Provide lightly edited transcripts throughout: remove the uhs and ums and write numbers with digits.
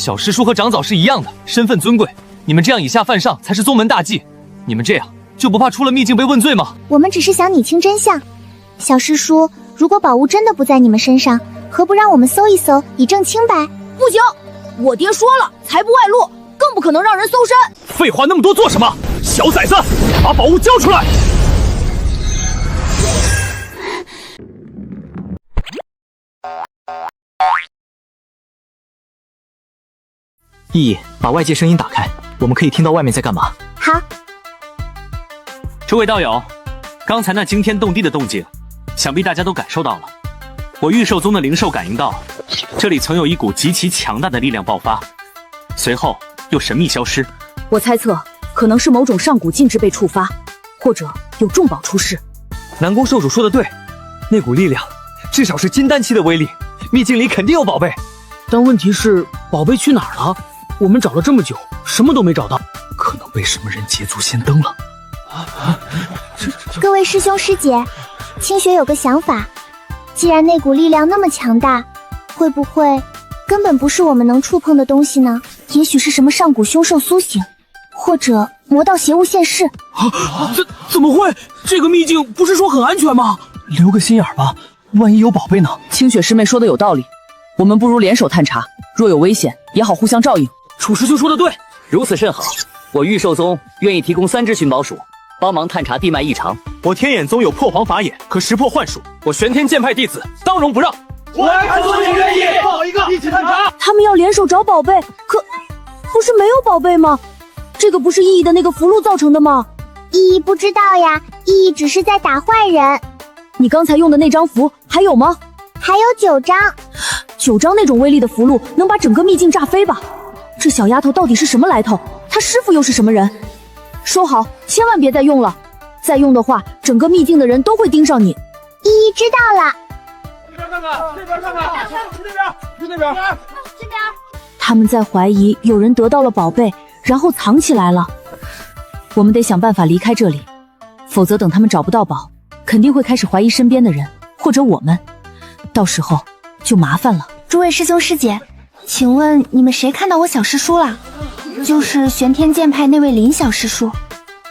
小师叔和长早是一样的，身份尊贵。你们这样以下犯上才是宗门大忌。你们这样就不怕出了秘境被问罪吗？我们只是想理清真相。小师叔，如果宝物真的不在你们身上，何不让我们搜一搜，以证清白？不行，我爹说了，财不外露，更不可能让人搜身。废话那么多做什么？小崽子，把宝物交出来！意义，把外界声音打开，我们可以听到外面在干嘛。好。诸位道友，刚才那惊天动地的动静，想必大家都感受到了。我御兽宗的灵兽感应到，这里曾有一股极其强大的力量爆发，随后又神秘消失。我猜测，可能是某种上古禁制被触发，或者有重宝出世。南宫兽主说的对，那股力量至少是金丹期的威力，秘境里肯定有宝贝。但问题是，宝贝去哪儿了？我们找了这么久，什么都没找到，可能被什么人捷足先登了。各位师兄师姐，清雪有个想法，既然那股力量那么强大，会不会根本不是我们能触碰的东西呢？也许是什么上古凶兽苏醒，或者魔道邪物现世。怎么会？这个秘境不是说很安全吗？留个心眼吧，万一有宝贝呢？清雪师妹说的有道理，我们不如联手探查，若有危险也好互相照应。楚师兄说的对，如此甚好。我御兽宗愿意提供3只寻宝鼠，帮忙探查地脉异常。我天眼宗有破黄法眼，可识破幻术。我玄天剑派弟子当仁不让。我来宗也愿意，报一个一起探查。他们要联手找宝贝，可不是没有宝贝吗？这个不是意义的那个符箓造成的吗？意义不知道呀，意义只是在打坏人。你刚才用的那张符还有吗？还有9张。9张那种威力的符箓能把整个秘境炸飞吧？这小丫头到底是什么来头？她师傅又是什么人？收好，千万别再用了，再用的话，整个秘境的人都会盯上你。依依知道了。这边看看，这边看看，去那边，去那边，这边。他们在怀疑有人得到了宝贝，然后藏起来了。我们得想办法离开这里，否则等他们找不到宝，肯定会开始怀疑身边的人，或者我们，到时候就麻烦了。诸位师兄师姐，请问你们谁看到我小师叔了？就是玄天剑派那位林小师叔。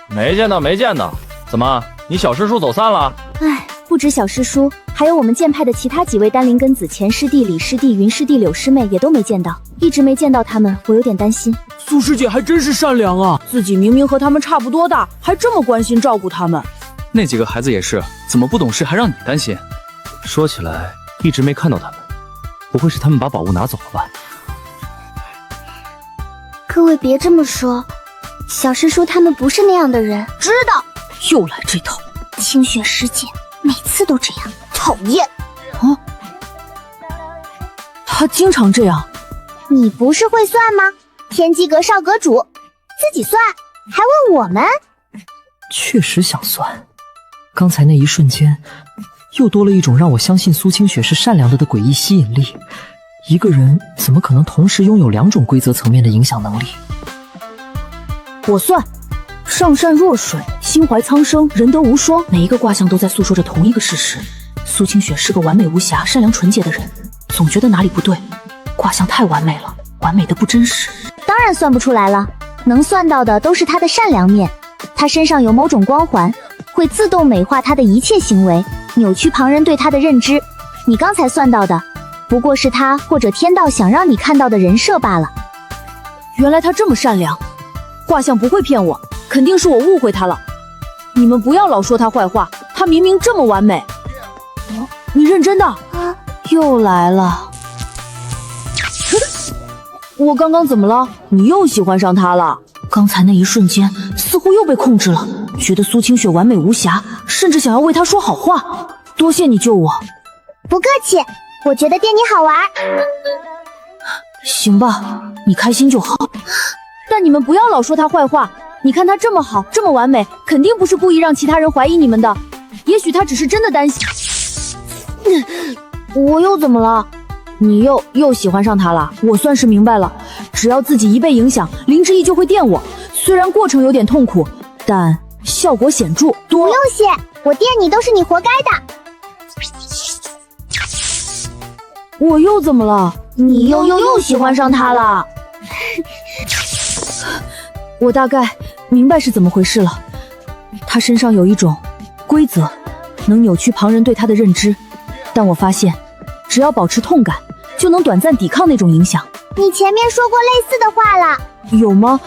没见到，没见到。怎么，你小师叔走散了？唉，不止小师叔，还有我们剑派的其他几位丹灵根子钱师弟、李师弟、云师弟、柳师妹也都没见到，一直没见到他们，我有点担心。苏师姐还真是善良啊，自己明明和他们差不多大，还这么关心照顾他们。那几个孩子也是，怎么不懂事还让你担心？说起来，一直没看到他们，不会是他们把宝物拿走了吧？各位别这么说，小师叔他们不是那样的人。知道，又来这套。清雪师姐每次都这样，讨厌。啊，他经常这样。你不是会算吗？天机阁少阁主自己算，还问我们？确实想算。刚才那一瞬间，又多了一种让我相信苏清雪是善良的诡异吸引力。一个人怎么可能同时拥有2种规则层面的影响能力？我算，上善若水，心怀苍生，仁德无双，每一个卦象都在诉说着同一个事实。苏清雪是个完美无瑕、善良纯洁的人，总觉得哪里不对，卦象太完美了，完美的不真实。当然算不出来了，能算到的都是他的善良面。他身上有某种光环，会自动美化他的一切行为，扭曲旁人对他的认知。你刚才算到的不过是他或者天道想让你看到的人设罢了。原来他这么善良，卦象不会骗我，肯定是我误会他了。你们不要老说他坏话，他明明这么完美。你认真的？啊，又来了。我刚刚怎么了？你又喜欢上他了？刚才那一瞬间，似乎又被控制了，觉得苏清雪完美无瑕，甚至想要为他说好话。多谢你救我。不客气，我觉得电你好玩。行吧，你开心就好。但你们不要老说他坏话。你看他这么好，这么完美，肯定不是故意让其他人怀疑你们的。也许他只是真的担心。我又怎么了？你又喜欢上他了？我算是明白了，只要自己一被影响，林之意就会电我。虽然过程有点痛苦，但效果显著。不用谢，我电你都是你活该的。我又怎么了？你又喜欢上他了？我大概明白是怎么回事了。他身上有一种规则，能扭曲旁人对他的认知。但我发现，只要保持痛感，就能短暂抵抗那种影响。你前面说过类似的话了。有吗？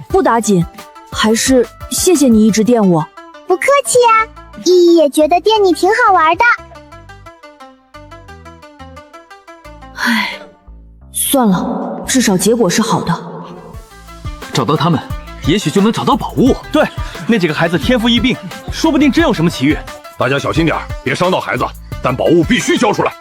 不打紧，还是谢谢你一直电我。不客气呀，依依也觉得电你挺好玩的。唉，算了，至少结果是好的。找到他们，也许就能找到宝物。对，那几个孩子天赋异禀，说不定真有什么奇遇。大家小心点，别伤到孩子，但宝物必须交出来。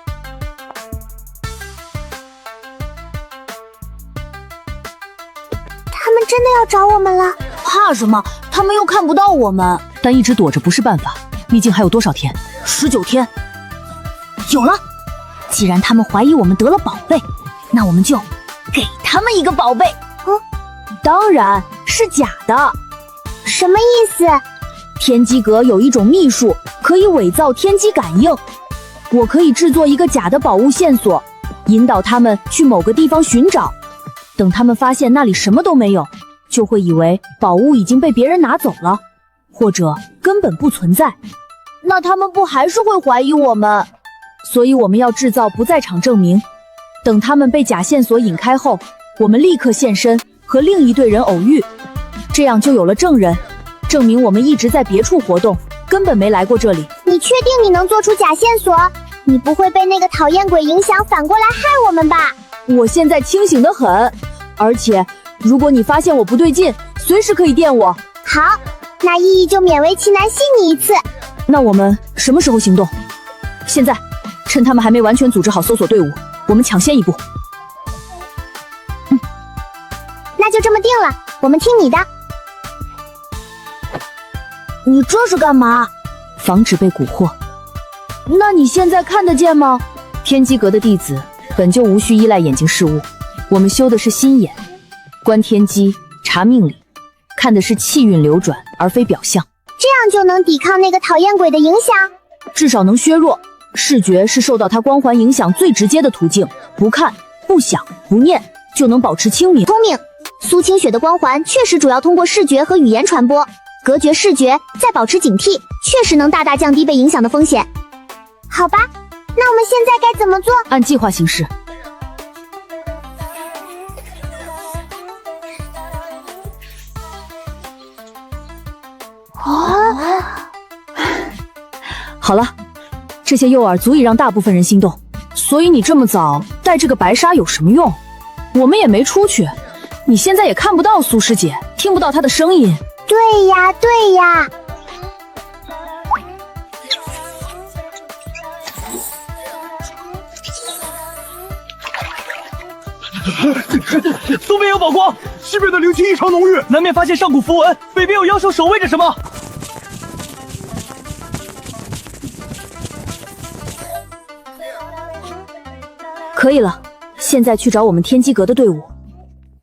他们真的要找我们了？怕什么？他们又看不到我们。但一直躲着不是办法，毕竟还有多少天？19天。有了！既然他们怀疑我们得了宝贝，那我们就给他们一个宝贝。当然是假的。什么意思？天机阁有一种秘术，可以伪造天机感应。我可以制作一个假的宝物线索，引导他们去某个地方寻找。等他们发现那里什么都没有，就会以为宝物已经被别人拿走了，或者根本不存在。那他们不还是会怀疑我们？所以我们要制造不在场证明。等他们被假线索引开后，我们立刻现身，和另一队人偶遇，这样就有了证人，证明我们一直在别处活动，根本没来过这里。你确定你能做出假线索？你不会被那个讨厌鬼影响，反过来害我们吧？我现在清醒得很，而且如果你发现我不对劲，随时可以电我。好，那依依就勉为其难信你一次。那我们什么时候行动？现在，趁他们还没完全组织好搜索队伍，我们抢先一步。那就这么定了，我们听你的。你这是干嘛？防止被蛊惑。那你现在看得见吗？天机阁的弟子本就无需依赖眼睛事物，我们修的是心眼，观天机，查命理，看的是气运流转，而非表象。这样就能抵抗那个讨厌鬼的影响，至少能削弱。视觉是受到它光环影响最直接的途径，不看、不想、不念，就能保持清明。聪明。苏清雪的光环确实主要通过视觉和语言传播，隔绝视觉，再保持警惕，确实能大大降低被影响的风险。好吧，那我们现在该怎么做？按计划行事。好了，这些诱饵足以让大部分人心动，所以你这么早带这个白纱有什么用？我们也没出去，你现在也看不到苏师姐，听不到她的声音。对呀，对呀。东边有宝光，西边的灵气异常浓郁，南面发现上古符文，北边有妖兽守卫着什么。可以了，现在去找我们天机阁的队伍。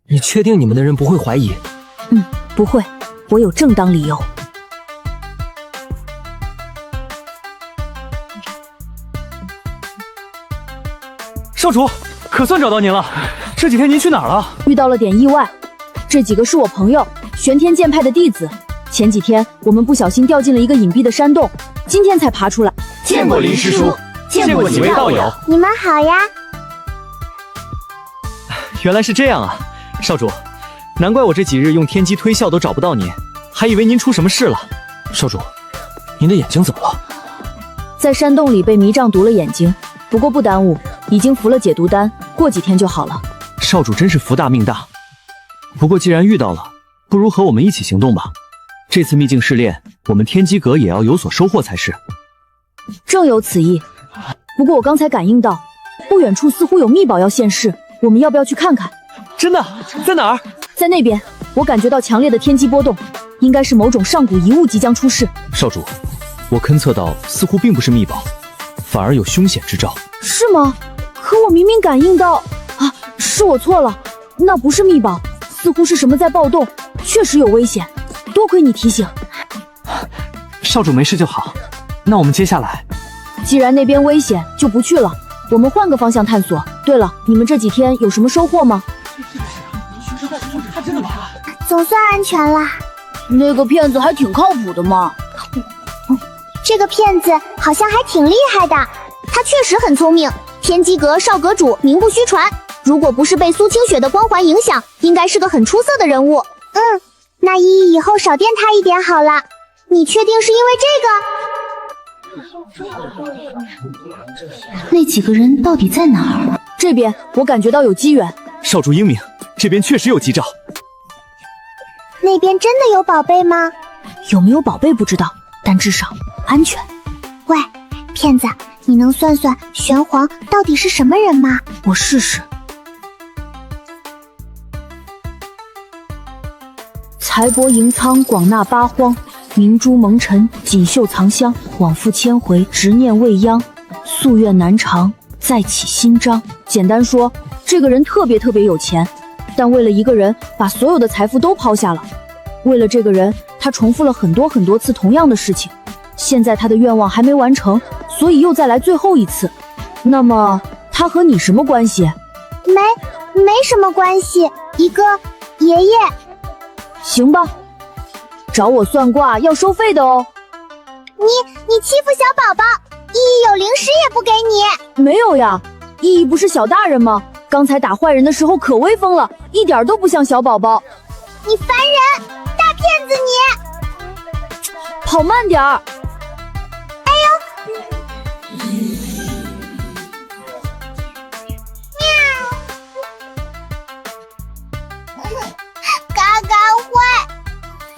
你确定你们的人不会怀疑？不会，我有正当理由。少主，可算找到您了。这几天您去哪儿了？遇到了点意外，这几个是我朋友玄天剑派的弟子。前几天我们不小心掉进了一个隐蔽的山洞，今天才爬出来。见过林师叔，见过几位道友。你们好呀。原来是这样啊，少主，难怪我这几日用天机推校都找不到您，还以为您出什么事了。少主，您的眼睛怎么了？在山洞里被迷障毒了眼睛，不过不耽误，已经服了解毒丹，过几天就好了。少主真是福大命大。不过既然遇到了，不如和我们一起行动吧。这次秘境试炼，我们天机阁也要有所收获才是。正有此意。不过我刚才感应到，不远处似乎有秘宝要现世，我们要不要去看看？真的？在哪儿？在那边，我感觉到强烈的天机波动，应该是某种上古遗物即将出世。少主，我勘测到似乎并不是秘宝，反而有凶险之兆。是吗？可我明明感应到……啊，是我错了，那不是秘宝，似乎是什么在暴动，确实有危险。多亏你提醒。少主没事就好。那我们接下来……既然那边危险，就不去了。我们换个方向探索。对了，你们这几天有什么收获吗？总算安全了。那个骗子还挺靠谱的嘛。这个骗子好像还挺厉害的，他确实很聪明。天机阁少阁主名不虚传，如果不是被苏清雪的光环影响，应该是个很出色的人物。那依依以后少电他一点好了。你确定是因为这个？那几个人到底在哪儿？这边我感觉到有机缘。少主英明，这边确实有吉兆。那边真的有宝贝吗？有没有宝贝不知道，但至少安全。喂，骗子，你能算算玄黄到底是什么人吗？我试试。财帛盈仓，广纳八荒；明珠蒙尘，锦绣藏香。往复千回，执念未央。夙愿难偿，再起新章。简单说，这个人特别有钱，但为了一个人，把所有的财富都抛下了。为了这个人，他重复了很多次同样的事情。现在他的愿望还没完成，所以又再来最后一次。那么他和你什么关系？没什么关系，一个爷爷。行吧，找我算卦要收费的哦。你欺负小宝宝，依依有零食也不给你。没有呀，依依不是小大人吗？刚才打坏人的时候可威风了，一点都不像小宝宝。你烦人，大骗子你！跑慢点儿。嘎嘎坏！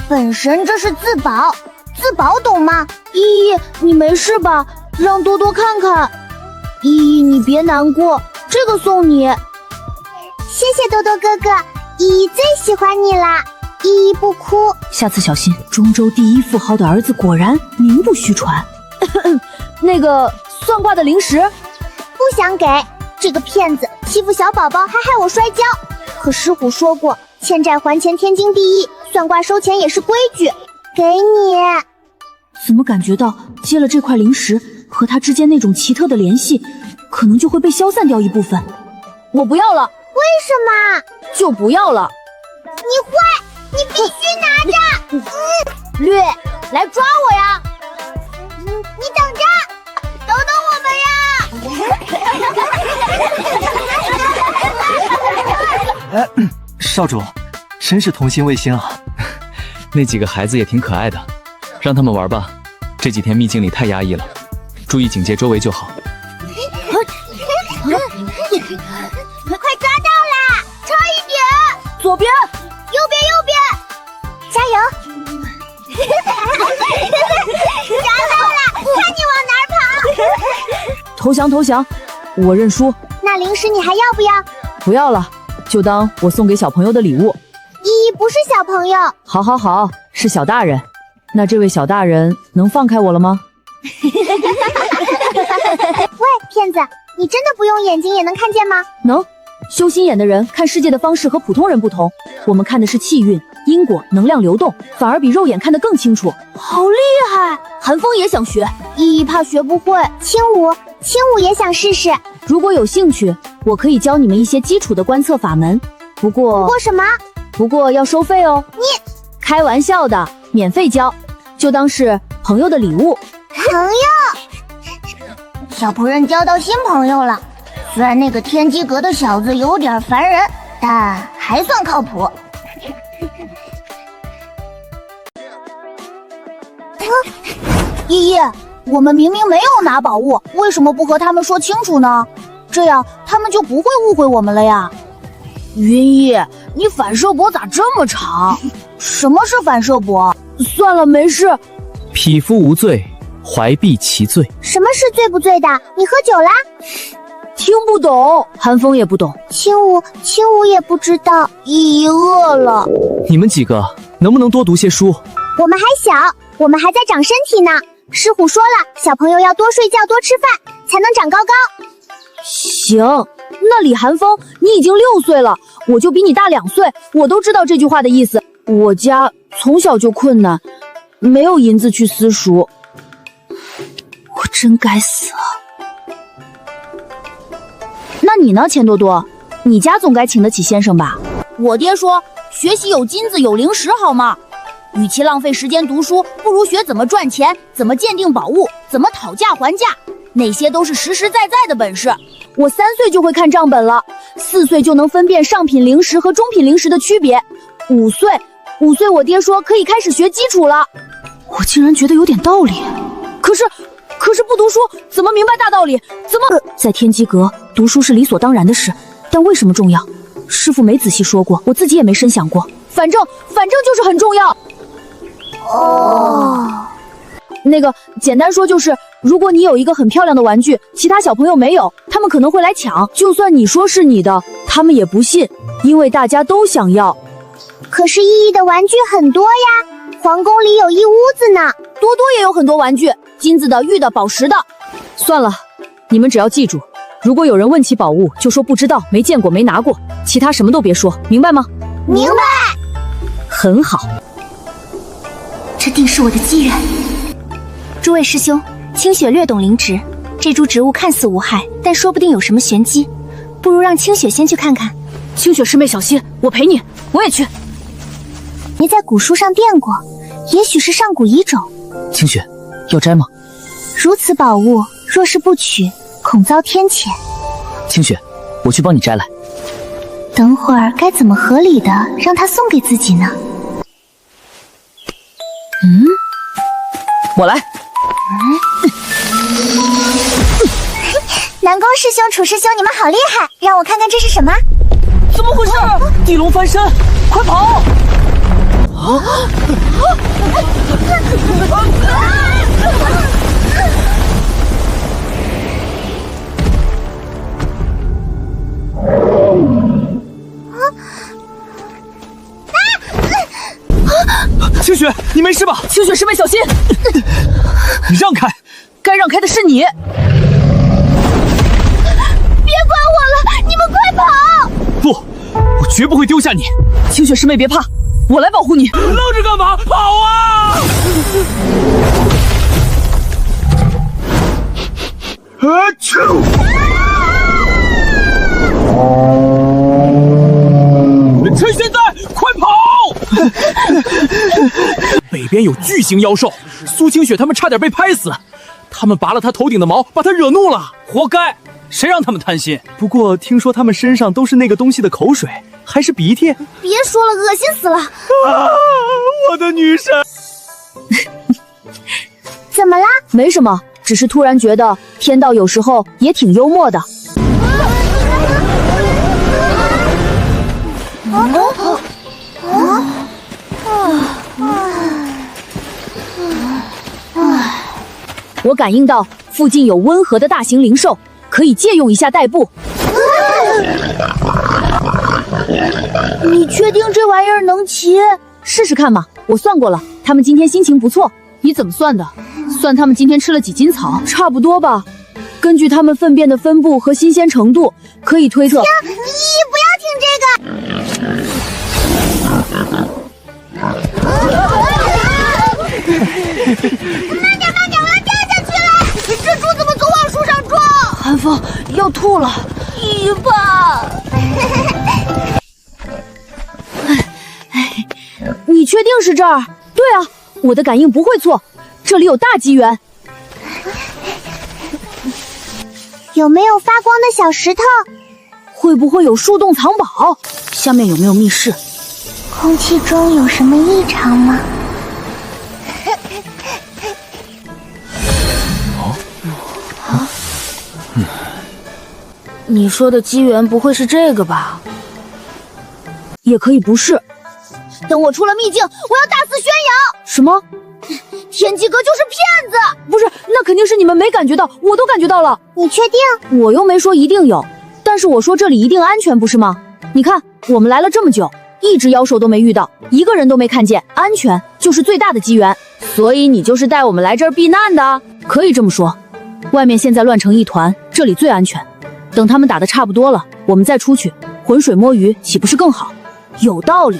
本神这是自保，自保懂吗？依依，你没事吧？让多多看看。依依，你别难过，这个送你。谢谢多多哥哥，依依最喜欢你啦！依依不哭，下次小心。中州第一富豪的儿子果然名不虚传。那个算卦的零食，不想给。这个骗子欺负小宝宝，还害我摔跤。可师傅说过，欠债还钱天经地义，算卦收钱也是规矩。给你。怎么感觉到接了这块零食和他之间那种奇特的联系，可能就会被消散掉一部分？我不要了。为什么？就不要了。你坏，你必须拿着。略，来抓我呀！你等着，等等我们呀！少主，真是童心未泯啊。那几个孩子也挺可爱的，让他们玩吧。这几天秘境里太压抑了，注意警戒周围就好。快抓到啦！差一点！左边，右边，加油！抓到了！看你往哪儿跑！投降！我认输。那零食你还要不要？不要了，就当我送给小朋友的礼物。依依不是小朋友。好，是小大人。那这位小大人能放开我了吗？喂，骗子，你真的不用眼睛也能看见吗？能。修心眼的人看世界的方式和普通人不同，我们看的是气运、因果、能量流动，反而比肉眼看得更清楚。好厉害！韩风也想学，依依怕学不会。轻舞也想试试。如果有兴趣，我可以教你们一些基础的观测法门。不过什么？不过要收费哦。你开玩笑的，免费教，就当是朋友的礼物。朋友，小仆人交到新朋友了。虽然那个天机阁的小子有点烦人，但还算靠谱。依依，我们明明没有拿宝物，为什么不和他们说清楚呢？这样他们就不会误会我们了呀。云逸，你反射脖咋这么长？什么是反射脖？算了，没事。匹夫无罪，怀璧其罪。什么是醉不醉的？你喝酒啦？听不懂，韩风也不懂，轻舞也不知道。依依饿了。你们几个能不能多读些书？我们还小，我们还在长身体呢。师傅说了，小朋友要多睡觉多吃饭，才能长高高。行，那李寒风，你已经6岁了，我就比你大2岁，我都知道这句话的意思。我家从小就困难，没有银子去私塾，我真该死啊！那你呢，钱多多？你家总该请得起先生吧？我爹说，学习有金子有零食，好吗？与其浪费时间读书，不如学怎么赚钱，怎么鉴定宝物，怎么讨价还价，那些都是实实在在的本事。我3岁就会看账本了，4岁就能分辨上品零食和中品零食的区别，5岁我爹说可以开始学基础了。我竟然觉得有点道理。可是不读书怎么明白大道理？怎么在天机阁读书是理所当然的事，但为什么重要？师父没仔细说过，我自己也没深想过。反正就是很重要。哦，那个简单说就是，如果你有一个很漂亮的玩具，其他小朋友没有，他们可能会来抢。就算你说是你的，他们也不信，因为大家都想要。可是依依的玩具很多呀，皇宫里有一屋子呢。多多也有很多玩具，金子的、玉的、宝石的。算了，你们只要记住，如果有人问起宝物，就说不知道、没见过、没拿过，其他什么都别说，明白吗？明白。很好。这定是我的机缘。诸位师兄，清雪略懂灵植，这株植物看似无害，但说不定有什么玄机，不如让清雪先去看看。清雪师妹小心，我陪你，我也去。没在古书上见过，也许是上古遗种。清雪，要摘吗？如此宝物，若是不取，恐遭天谴。清雪，我去帮你摘来。等会儿该怎么合理的让他送给自己呢？我来。南宫师兄、楚师兄，你们好厉害！让我看看这是什么？怎么回事？地龙翻身，快跑！清雪，你没事吧？清雪师妹小心！你让开！该让开的是你。别管我了，你们快跑！不，我绝不会丢下你。清雪师妹别怕，我来保护你。愣着干嘛？跑啊！趁现在，快跑！北边有巨型妖兽，苏清雪他们差点被拍死，他们拔了他头顶的毛，把他惹怒了，活该！谁让他们贪心？不过听说他们身上都是那个东西的口水，还是鼻涕。别说了，恶心死了！我的女神！怎么啦？没什么，只是突然觉得天道有时候也挺幽默的。我感应到附近有温和的大型灵兽，可以借用一下代步。你确定这玩意儿能骑？试试看嘛，我算过了，他们今天心情不错。你怎么算的？算他们今天吃了几斤草？差不多吧。根据他们粪便的分布和新鲜程度，可以推测。依依，不要听这个！慢点，我要掉下去了！这猪怎么总往树上撞？寒风要吐了。一吧。你确定是这儿？对啊，我的感应不会错，这里有大机缘。有没有发光的小石头？会不会有树洞藏宝？下面有没有密室？空气中有什么异常吗？你说的机缘不会是这个吧？也可以不是。等我出了秘境，我要大肆宣扬！什么？天机阁就是骗子！不是，那肯定是你们没感觉到，我都感觉到了。你确定？我又没说一定有，但是我说这里一定安全，不是吗？你看，我们来了这么久，一只妖兽都没遇到，一个人都没看见，安全就是最大的机缘。所以你就是带我们来这儿避难的，可以这么说。外面现在乱成一团，这里最安全。等他们打得差不多了，我们再出去浑水摸鱼，岂不是更好？有道理。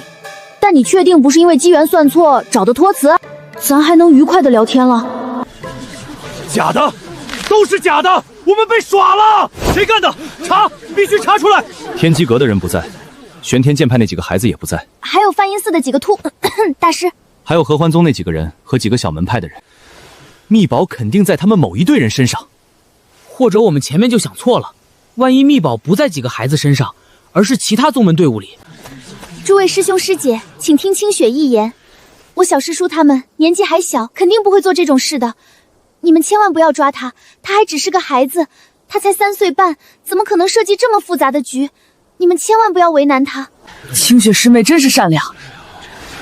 但你确定不是因为机缘算错找的托词？咱还能愉快的聊天了？假的，都是假的，我们被耍了！谁干的？查，必须查出来！天机阁的人不在，玄天剑派那几个孩子也不在，还有梵音寺的几个秃大师，还有合欢宗那几个人和几个小门派的人。秘宝肯定在他们某一队人身上，或者我们前面就想错了，万一秘宝不在几个孩子身上，而是其他宗门队伍里。诸位师兄师姐，请听清雪一言。我小师叔他们年纪还小，肯定不会做这种事的。你们千万不要抓他，他还只是个孩子，他才3岁半，怎么可能设计这么复杂的局？你们千万不要为难他。清雪师妹真是善良。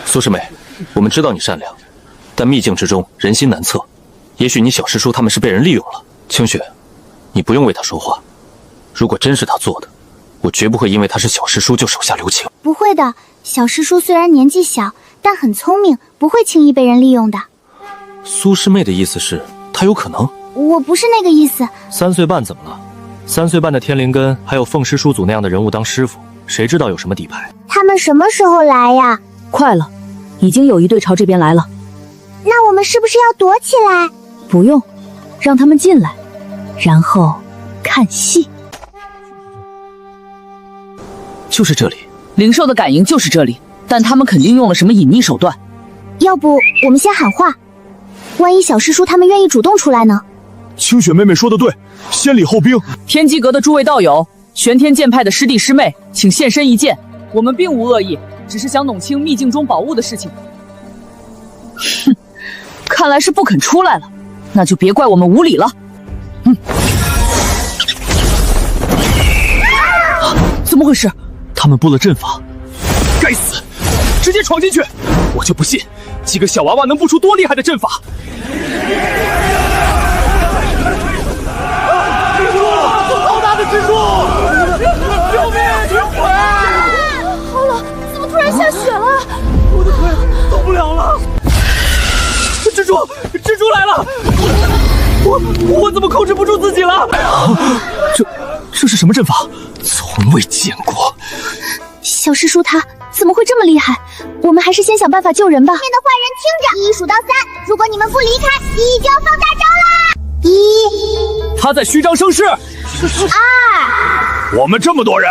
苏师妹，我们知道你善良，但秘境之中人心难测，也许你小师叔他们是被人利用了。清雪，你不用为他说话，如果真是他做的，我绝不会因为他是小师叔就手下留情。不会的，小师叔虽然年纪小，但很聪明，不会轻易被人利用的。苏师妹的意思是，他有可能？我不是那个意思。3岁半怎么了？3岁半的天灵根，还有凤师叔祖那样的人物当师傅，谁知道有什么底牌？他们什么时候来呀？快了，已经有一队朝这边来了。那我们是不是要躲起来？不用，让他们进来，然后看戏。就是这里。灵兽的感应就是这里，但他们肯定用了什么隐匿手段。要不我们先喊话，万一小师叔他们愿意主动出来呢？清雪妹妹说的对，先礼后兵。天机阁的诸位道友，玄天剑派的师弟师妹，请现身一见。我们并无恶意，只是想弄清秘境中宝物的事情。哼，看来是不肯出来了，那就别怪我们无礼了。怎么回事？他们布了阵法。该死，直接闯进去！我就不信几个小娃娃能布出多厉害的阵法。蜘蛛，好大的蜘蛛！救命！救火！好冷，怎么突然下雪了？我的腿动不了了！蜘蛛来了！我怎么控制不住自己了？这是什么阵法？从未见过。小师叔他怎么会这么厉害？我们还是先想办法救人吧。面的坏人听着，1数到3，如果你们不离开，1就要放大招啦！1，他在虚张声势。2，我们这么多人，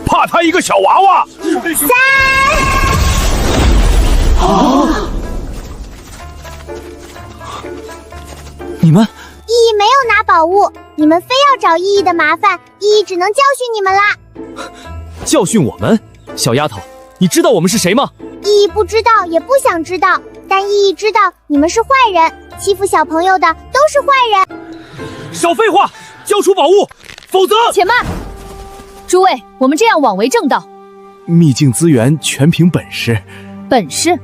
怕他一个小娃娃。3。你们依依没有拿宝物，你们非要找依依的麻烦，依依只能教训你们啦。教训我们？小丫头，你知道我们是谁吗？依依不知道，也不想知道，但依依知道你们是坏人，欺负小朋友的都是坏人。少废话，交出宝物，否则……且慢，诸位，我们这样枉为正道。秘境资源全凭本事。本事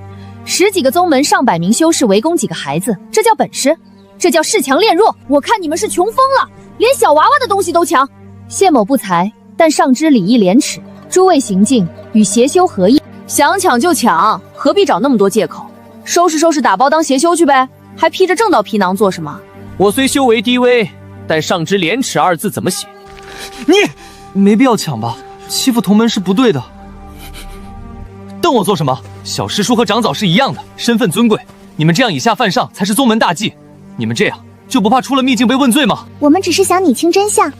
？10几个宗门上百名修士围攻几个孩子，这叫本事？这叫恃强练弱。我看你们是穷疯了，连小娃娃的东西都抢。谢某不才，但上知礼义廉耻，诸位行径与邪修合意，想抢就抢，何必找那么多借口？收拾收拾打包当邪修去呗，还披着正道皮囊做什么？我虽修为低微，但上知廉耻2字怎么写？你没必要抢吧？欺负同门是不对的。瞪我做什么？小师叔和长早是一样的，身份尊贵。你们这样以下犯上才是宗门大忌。你们这样就不怕出了秘境被问罪吗？我们只是想理清真相。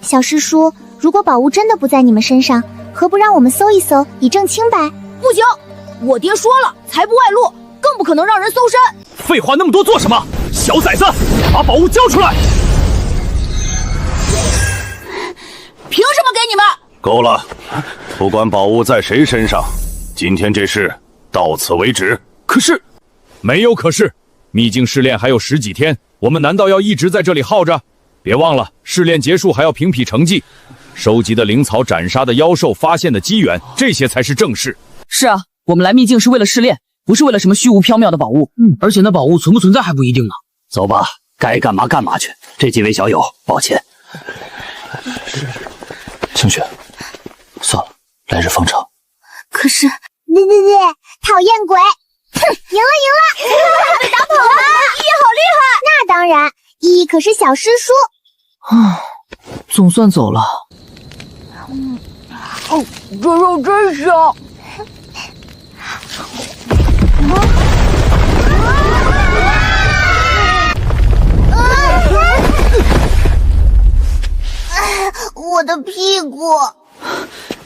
小师叔，如果宝物真的不在你们身上，何不让我们搜一搜，以证清白？不行，我爹说了，财不外露，更不可能让人搜身。废话那么多做什么？小崽子，把宝物交出来！凭什么给你们？够了，不管宝物在谁身上，今天这事到此为止。可是，没有可是。秘境试炼还有10几天，我们难道要一直在这里耗着？别忘了，试炼结束还要评比成绩，收集的灵草、斩杀的妖兽、发现的机缘，这些才是正事。是啊，我们来秘境是为了试炼，不是为了什么虚无缥缈的宝物。而且那宝物存不存在还不一定呢。走吧，该干嘛干嘛去。这几位小友，抱歉。清雪，算了，来日方长。可是，讨厌鬼！哼，赢了！被打跑了！依依好厉害！那当然，依依可是小师叔。总算走了。这肉真香。我的屁股。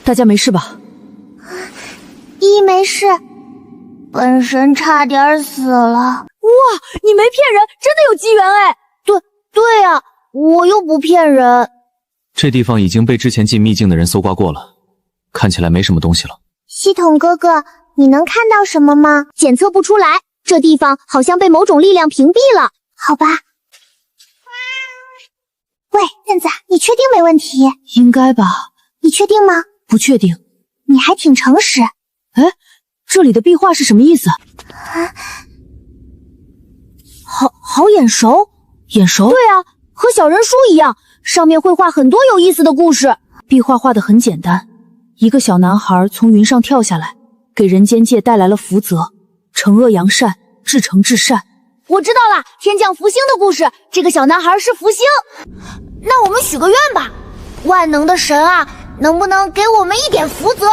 大家没事吧？弟没事，本神差点死了。哇，你没骗人，真的有机缘哎！对啊，我又不骗人。这地方已经被之前进秘境的人搜刮过了，看起来没什么东西了。系统哥哥，你能看到什么吗？检测不出来，这地方好像被某种力量屏蔽了。好吧。喂，燕子，你确定没问题？应该吧。你确定吗？不确定。你还挺诚实。哎，这里的壁画是什么意思？好眼熟。眼熟？对啊，和小人书一样，上面会画很多有意思的故事。壁画画得很简单，一个小男孩从云上跳下来，给人间界带来了福泽，惩恶扬善，至诚至善。我知道了，天降福星的故事，这个小男孩是福星。那我们许个愿吧，万能的神啊，能不能给我们一点福泽？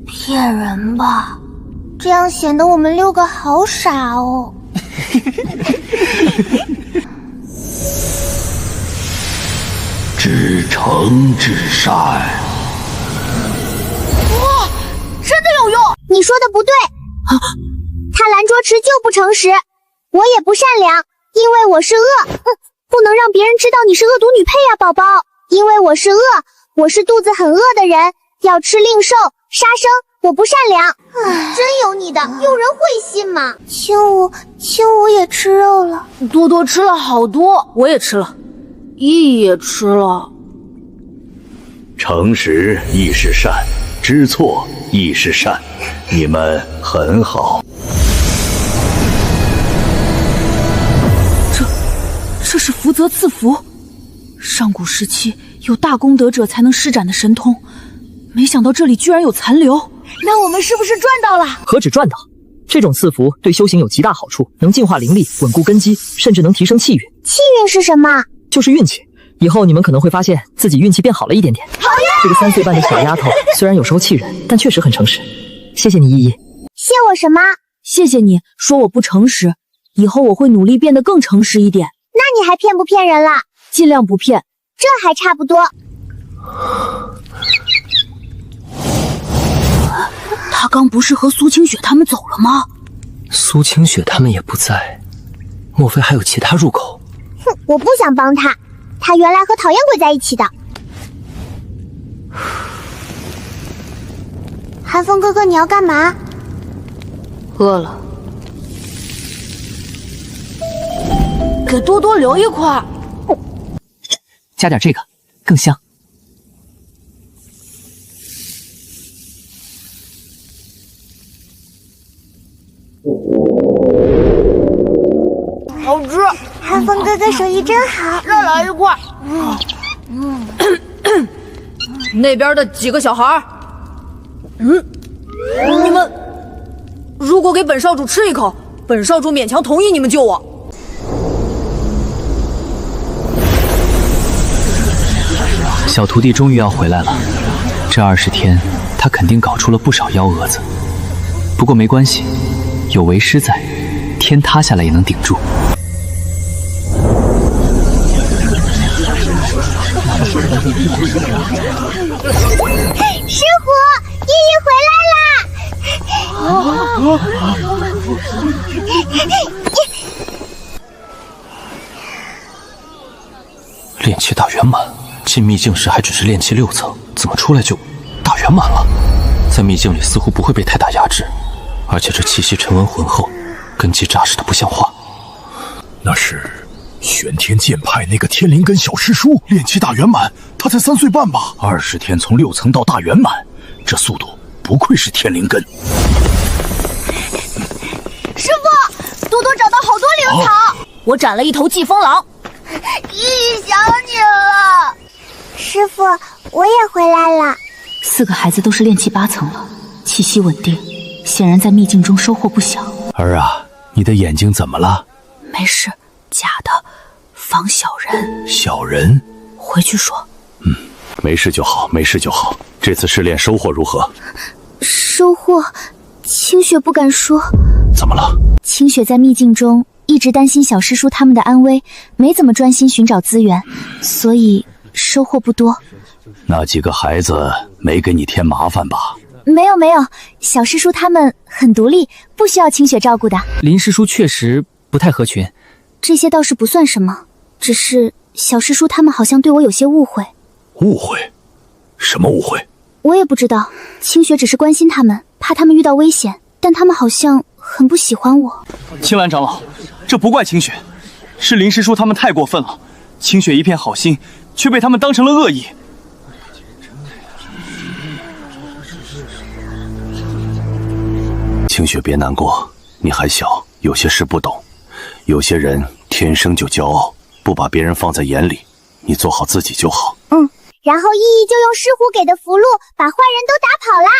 骗人吧，这样显得我们6个好傻哦。至诚至善。哇，真的有用！你说的不对，他蓝卓池就不诚实，我也不善良，因为我是恶。不能让别人知道你是恶毒女配呀，宝宝。因为我是恶，我是肚子很饿的人，要吃令兽杀生，我不善良。真有你的，有人会信吗？轻舞也吃肉了，多多吃了好多，我也吃了，羿也吃了。诚实亦是善，知错亦是善，你们很好。这是福泽赐福，上古时期有大功德者才能施展的神通，没想到这里居然有残留。那我们是不是赚到了？何止赚到，这种赐福对修行有极大好处，能净化灵力，稳固根基，甚至能提升气运。气运是什么？就是运气。以后你们可能会发现自己运气变好了一点点。好呀！这个3岁半的小丫头虽然有时候气人，但确实很诚实。谢谢你，依依。谢我什么？谢谢你说我不诚实，以后我会努力变得更诚实一点。那你还骗不骗人了？尽量不骗。这还差不多。他刚不是和苏清雪他们走了吗？苏清雪他们也不在，莫非还有其他入口？我不想帮他，他原来和讨厌鬼在一起的。寒风哥哥，你要干嘛？饿了，给多多留一块。加点这个，更香。好吃！寒风哥哥手艺真好，再来一块。那边的几个小孩，你们如果给本少主吃一口，本少主勉强同意你们救我。小徒弟终于要回来了，这20天他肯定搞出了不少幺蛾子，不过没关系，有为师在，天塌下来也能顶住。师傅，依依回来啦！炼气大圆满，进秘境时还只是炼气6层，怎么出来就大圆满了？在秘境里似乎不会被太大压制，而且这气息沉稳浑厚，根基扎实的不像话。那是玄天剑派那个天灵根小师叔，炼气大圆满，他才3岁半吧？20天从6层到大圆满，这速度不愧是天灵根。师傅，多多找到好多灵草，我斩了一头疾风狼。依依想你了。师傅，我也回来了。4个孩子都是炼气8层了，气息稳定，显然在秘境中收获不小。儿啊，你的眼睛怎么了？没事，假的，防小人。小人？回去说。没事就好，没事就好。这次试炼收获如何？收获，清雪不敢说。怎么了？清雪在秘境中一直担心小师叔他们的安危，没怎么专心寻找资源，所以收获不多。那几个孩子没给你添麻烦吧？没有，小师叔他们很独立，不需要清雪照顾的。林师叔确实不太合群，这些倒是不算什么，只是小师叔他们好像对我有些误会。误会？什么误会？我也不知道，清雪只是关心他们，怕他们遇到危险，但他们好像很不喜欢我。青兰长老，这不怪清雪，是林师叔他们太过分了。清雪一片好心，却被他们当成了恶意。清雪别难过，你还小，有些事不懂。有些人天生就骄傲，不把别人放在眼里，你做好自己就好。然后依依就用师傅给的符箓把坏人都打跑了。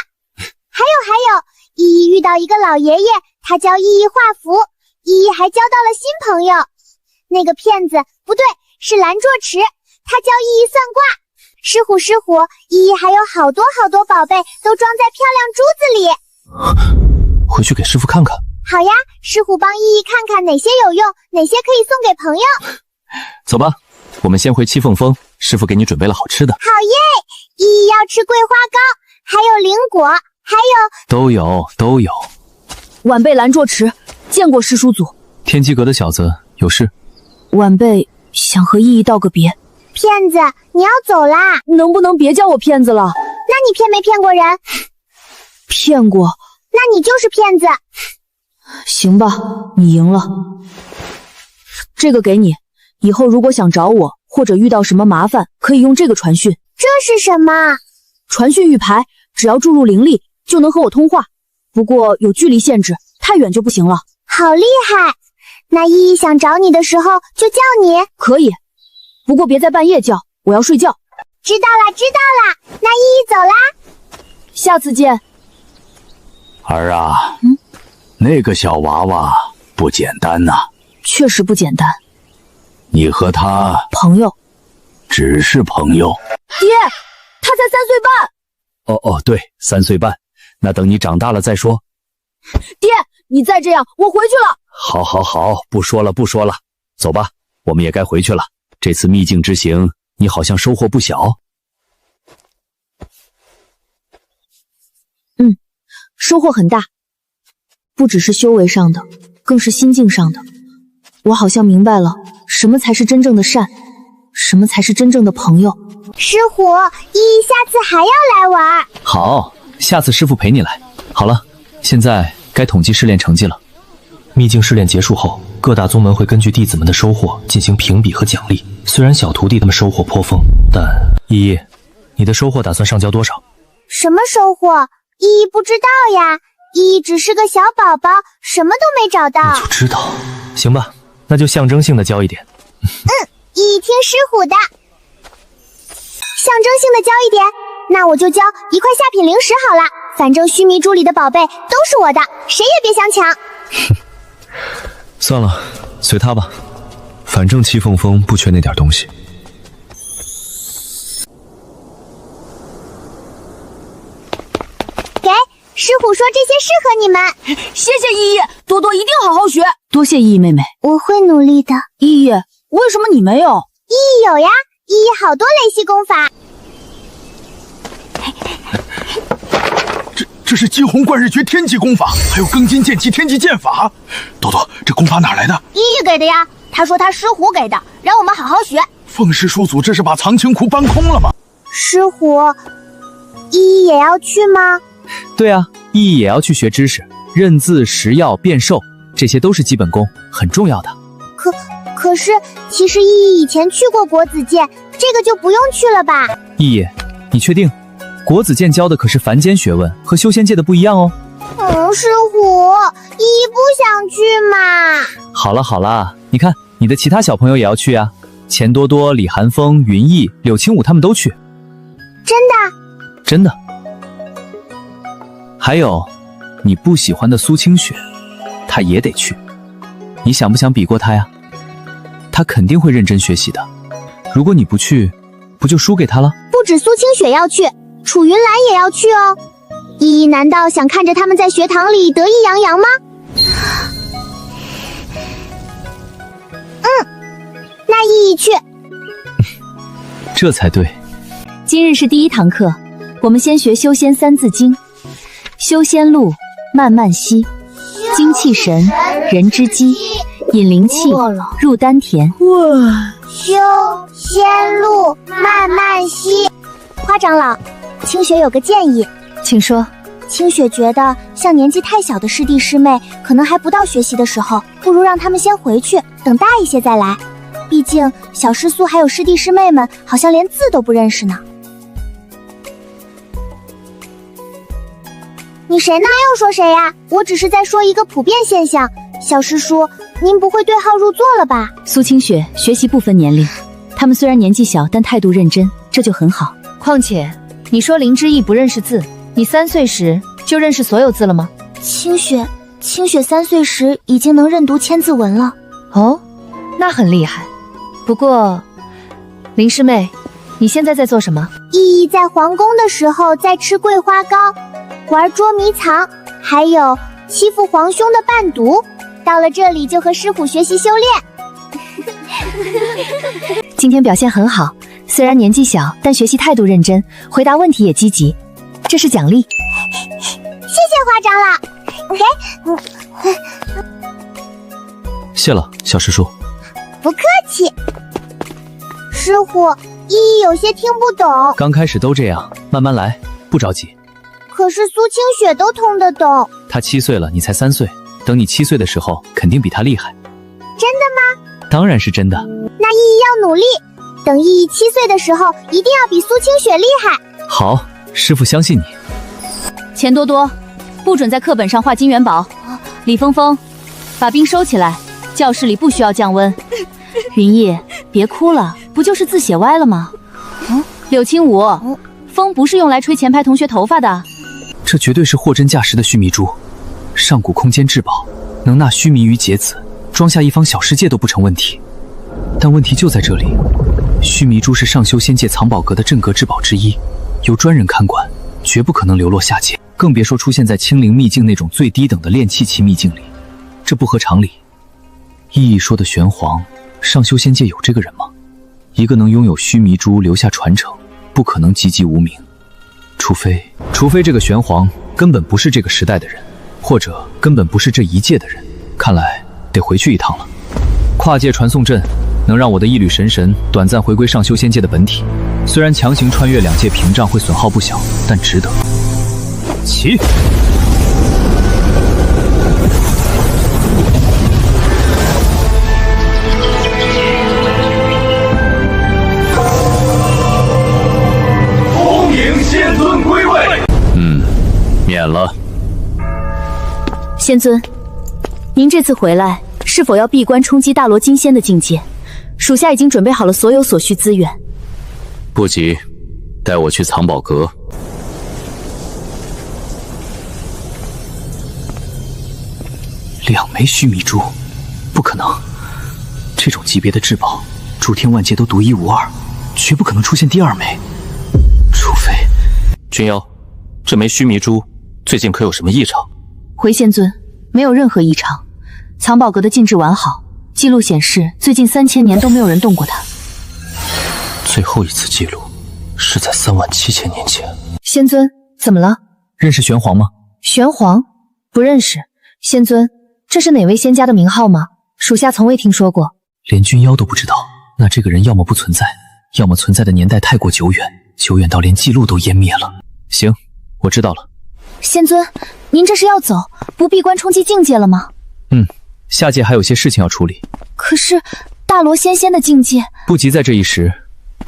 还有，依依遇到一个老爷爷，他教依依画符，依依还交到了新朋友。那个骗子不对，是蓝若池，他教依依算卦。师傅，依依还有好多宝贝都装在漂亮珠子里。回去给师傅看看。好呀，师傅帮依依看看哪些有用，哪些可以送给朋友。走吧，我们先回七凤峰，师傅给你准备了好吃的。好耶！依依要吃桂花糕，还有灵果，还有都有。晚辈蓝若池，见过师叔祖。天机阁的小子有事？晚辈想和依依道个别。骗子，你要走啦？能不能别叫我骗子了？那你骗没骗过人？骗过。那你就是骗子。行吧，你赢了。这个给你，以后如果想找我或者遇到什么麻烦，可以用这个传讯。这是什么？传讯玉牌，只要注入灵力就能和我通话，不过有距离限制，太远就不行了。好厉害！那依依想找你的时候就叫你。可以，不过别在半夜叫，我要睡觉。知道了。那依依走啦。下次见。儿啊，那个小娃娃不简单呐。确实不简单。你和他朋友？只是朋友。爹，他才3岁半。对，3岁半。那等你长大了再说。爹，你再这样，我回去了。好，不说了。走吧，我们也该回去了。这次秘境之行，你好像收获不小。收获很大，不只是修为上的，更是心境上的。我好像明白了什么才是真正的善，什么才是真正的朋友。师傅，依依下次还要来玩。好，下次师傅陪你来。好了，现在该统计试炼成绩了。秘境试炼结束后，各大宗门会根据弟子们的收获进行评比和奖励。虽然小徒弟他们收获颇丰，但依依，你的收获打算上交多少？什么收获？依依不知道呀，依依只是个小宝宝，什么都没找到。你就知道，行吧，那就象征性的交一点。依依听师傅的。象征性的交一点，那我就交1块下品灵石好了。反正须弥珠里的宝贝都是我的，谁也别想抢。算了，随他吧，反正七凤峰不缺那点东西。师傅说这些适合你们。谢谢依依，多多一定好好学。多谢依依妹妹，我会努力的。依依，为什么你没有？依依有呀，依依好多雷系功法。这是激红贯日诀天级功法，还有庚金剑气天级剑法。多多，这功法哪来的？依依给的呀，他说他师虎给的，让我们好好学。凤师叔祖这是把藏经库搬空了吗？师虎，依依也要去吗？对啊，依依也要去学知识，认字、识药、变兽，这些都是基本功，很重要的。可是，其实依依以前去过国子监，这个就不用去了吧？依依，你确定？国子监教的可是凡间学问，和修仙界的不一样哦。师虎，依依不想去嘛。好了，你看你的其他小朋友也要去啊，钱多多、李寒风、云逸、柳青武他们都去。真的？真的。还有，你不喜欢的苏清雪，她也得去。你想不想比过她呀？她肯定会认真学习的。如果你不去，不就输给她了？不止苏清雪要去，楚云兰也要去哦。依依难道想看着他们在学堂里得意洋洋吗？必去。这才对。今日是第一堂课，我们先学修仙三字经：修仙路，慢慢吸，精气神，人之基，引灵气入丹田。修仙路，慢慢吸。花长老，清雪有个建议，请说。清雪觉得，像年纪太小的师弟师妹，可能还不到学习的时候，不如让他们先回去，等大一些再来。毕竟小师叔还有师弟师妹们，好像连字都不认识呢。你谁呢？没有说谁呀，我只是在说一个普遍现象。小师叔，您不会对号入座了吧？苏清雪学习不分年龄，他们虽然年纪小，但态度认真，这就很好。况且，你说林之义不认识字，你3岁时就认识所有字了吗？清雪3岁时已经能认读千字文了。哦，那很厉害。不过，林师妹，你现在在做什么？意义在皇宫的时候在吃桂花糕，玩捉迷藏，还有欺负皇兄的伴读。到了这里就和师傅学习修炼。今天表现很好，虽然年纪小，但学习态度认真，回答问题也积极，这是奖励。谢谢花长老。谢了，小师叔。不客气。师傅，依依有些听不懂。刚开始都这样，慢慢来，不着急。可是苏清雪都听得懂。她7岁了，你才3岁，等你7岁的时候，肯定比她厉害。真的吗？当然是真的。那依依要努力，等依依7岁的时候，一定要比苏清雪厉害。好，师傅相信你。钱多多，不准在课本上画金元宝。李峰峰，把冰收起来，教室里不需要降温。云逸，别哭了，不就是字写歪了吗？柳青武，风不是用来吹前排同学头发的。这绝对是货真价实的须弥珠，上古空间至宝，能纳须弥于劫子，装下一方小世界都不成问题。但问题就在这里，须弥珠是上修仙界藏宝阁的镇阁之宝之一，由专人看管，绝不可能流落下界，更别说出现在清灵秘境那种最低等的炼气期秘境里，这不合常理。意义说的玄黄，上修仙界有这个人吗？一个能拥有须弥珠留下传承，不可能籍籍无名。除非这个玄黄根本不是这个时代的人，或者根本不是这一界的人。看来得回去一趟了。跨界传送阵能让我的一缕神短暂回归上修仙界的本体，虽然强行穿越2界屏障会损耗不小，但值得。起！恭迎仙尊归位。免了。仙尊，您这次回来是否要闭关冲击大罗金仙的境界？属下已经准备好了所有所需资源。不急，带我去藏宝阁。2枚须弥珠，不可能！这种级别的至宝，诸天万界都独一无二，绝不可能出现第2枚。除非……君妖，这枚须弥珠最近可有什么异常？回仙尊，没有任何异常。藏宝阁的禁制完好，记录显示最近3000年都没有人动过它。最后一次记录是在37000年前。仙尊，怎么了？认识玄黄吗？玄黄？不认识。仙尊，这是哪位仙家的名号吗？属下从未听说过。连君妖都不知道，那这个人要么不存在，要么存在的年代太过久远，久远到连记录都湮灭了。行，我知道了。仙尊，您这是要走，不闭关冲击境界了吗？下界还有些事情要处理。可是大罗仙仙的境界……不急在这一时，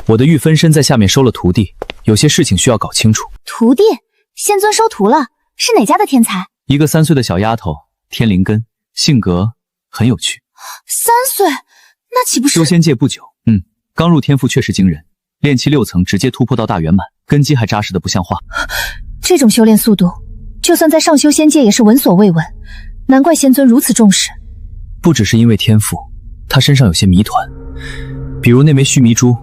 我的玉分身在下面收了徒弟，有些事情需要搞清楚。徒弟？仙尊收徒了？是哪家的天才？一个3岁的小丫头，天灵根，性格很有趣。3岁？那岂不是……修仙界不久，刚入天赋确实惊人，炼气6层直接突破到大圆满，根基还扎实的不像话。这种修炼速度，就算在上修仙界也是闻所未闻，难怪仙尊如此重视。不只是因为天赋，他身上有些谜团，比如那枚须弥珠，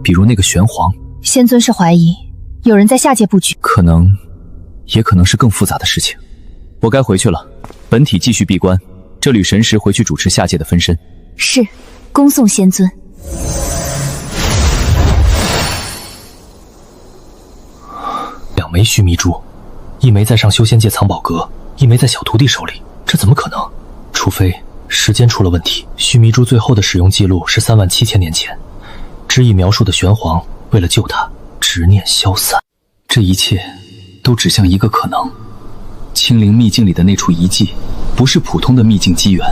比如那个玄黄。仙尊是怀疑有人在下界布局，也可能是更复杂的事情。我该回去了，本体继续闭关，这缕神石回去主持下界的分身。是，恭送仙尊。枚须弥珠，一枚在上修仙界藏宝阁，一枚在小徒弟手里，这怎么可能？除非时间出了问题。须弥珠最后的使用记录是37000年前，之意描述的玄黄为了救他，执念消散。这一切都指向一个可能：青灵秘境里的那处遗迹，不是普通的秘境机缘，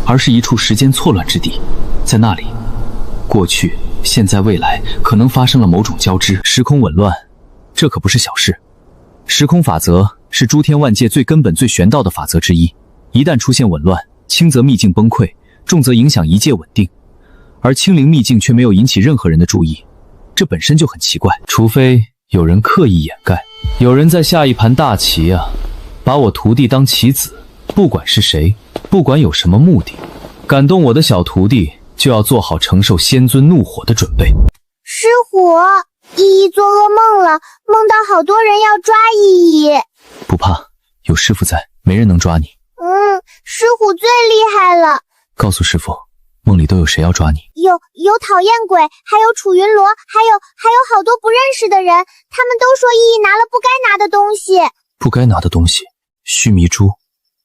而是一处时间错乱之地。在那里，过去、现在、未来可能发生了某种交织，时空紊乱，这可不是小事。时空法则是诸天万界最根本、最玄道的法则之一，一旦出现紊乱，轻则秘境崩溃，重则影响一界稳定。而青灵秘境却没有引起任何人的注意，这本身就很奇怪。除非有人刻意掩盖，有人在下一盘大棋啊，把我徒弟当棋子。不管是谁，不管有什么目的，感动我的小徒弟，就要做好承受仙尊怒火的准备。师虎，依依做噩梦了，梦到好多人要抓依依。不怕，有师傅在，没人能抓你。师虎最厉害了。告诉师傅，梦里都有谁要抓你？有讨厌鬼，还有楚云罗，还有好多不认识的人，他们都说依依拿了不该拿的东西。不该拿的东西？须弥珠、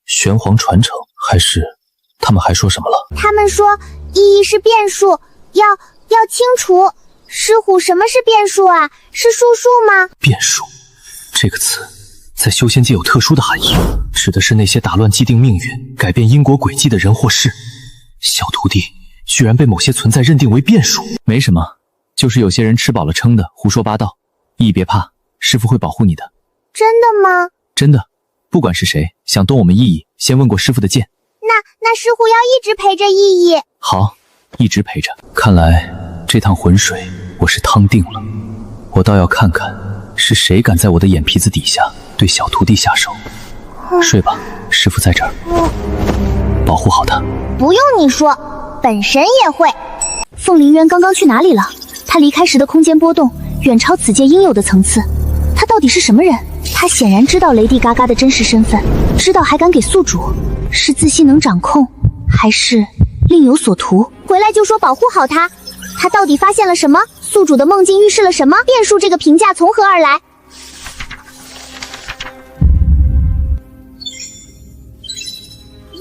玄黄传承，还是他们还说什么了？他们说依依是变数，要清除。师虎，什么是变数啊？是术数吗？变数这个词在修仙界有特殊的含义，指的是那些打乱既定命运、改变因果轨迹的人或事。小徒弟居然被某些存在认定为变数。没什么，就是有些人吃饱了撑的胡说八道。依依别怕，师父会保护你的。真的吗？真的，不管是谁想动我们依依，先问过师父的剑。那师虎要一直陪着依依。好，一直陪着。看来这趟浑水我是趟定了，我倒要看看是谁敢在我的眼皮子底下对小徒弟下手。睡吧，师父在这儿，保护好他。不用你说，本神也会。凤灵渊刚刚去哪里了？他离开时的空间波动远超此界应有的层次。他到底是什么人？他显然知道雷帝嘎嘎的真实身份，知道还敢给宿主，是自信能掌控，还是另有所图？回来就说保护好他。他到底发现了什么？宿主的梦境预示了什么？变数这个评价从何而来？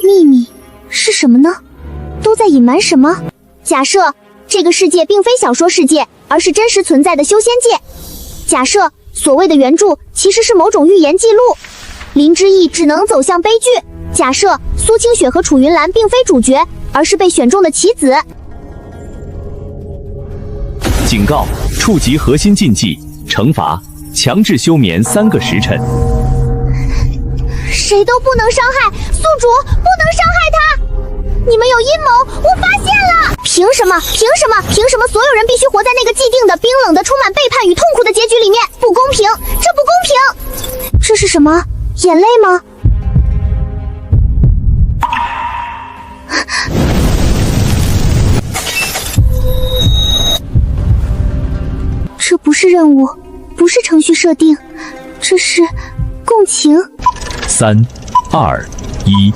秘密是什么呢？都在隐瞒什么？假设这个世界并非小说世界，而是真实存在的修仙界。假设所谓的原著其实是某种预言记录，林之意只能走向悲剧。假设苏清雪和楚云兰并非主角，而是被选中的棋子。警告：触及核心禁忌，惩罚强制休眠3个时辰。谁都不能伤害宿主，不能伤害他！你们有阴谋，我发现了！凭什么所有人必须活在那个既定的、冰冷的、充满背叛与痛苦的结局里面？不公平，这不公平！这是什么？眼泪吗？这不是任务，不是程序设定，这是共情。3、2、1。